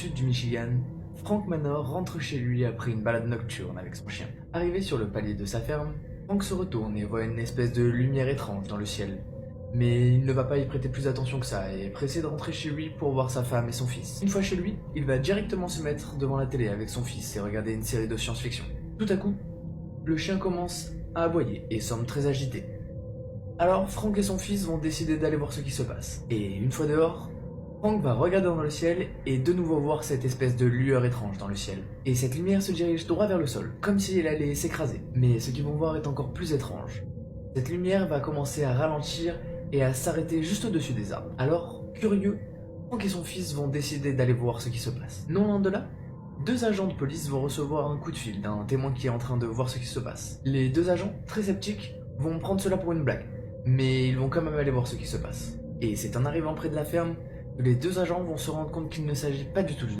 Sud du Michigan, Frank Manor rentre chez lui après une balade nocturne avec son chien. Arrivé sur le palier de sa ferme, Frank se retourne et voit une espèce de lumière étrange dans le ciel. Mais il ne va pas y prêter plus attention que ça et est pressé de rentrer chez lui pour voir sa femme et son fils. Une fois chez lui, il va directement se mettre devant la télé avec son fils et regarder une série de science-fiction. Tout à coup, le chien commence à aboyer et semble très agité. Alors Frank et son fils vont décider d'aller voir ce qui se passe. Et une fois dehors, Frank va regarder dans le ciel et de nouveau voir cette espèce de lueur étrange dans le ciel. Et cette lumière se dirige droit vers le sol, comme si elle allait s'écraser. Mais ce qu'ils vont voir est encore plus étrange. Cette lumière va commencer à ralentir et à s'arrêter juste au-dessus des arbres. Alors, curieux, Frank et son fils vont décider d'aller voir ce qui se passe. Non loin de là, deux agents de police vont recevoir un coup de fil d'un témoin qui est en train de voir ce qui se passe. Les deux agents, très sceptiques, vont prendre cela pour une blague, mais ils vont quand même aller voir ce qui se passe. Et c'est en arrivant près de la ferme que les deux agents vont se rendre compte qu'il ne s'agit pas du tout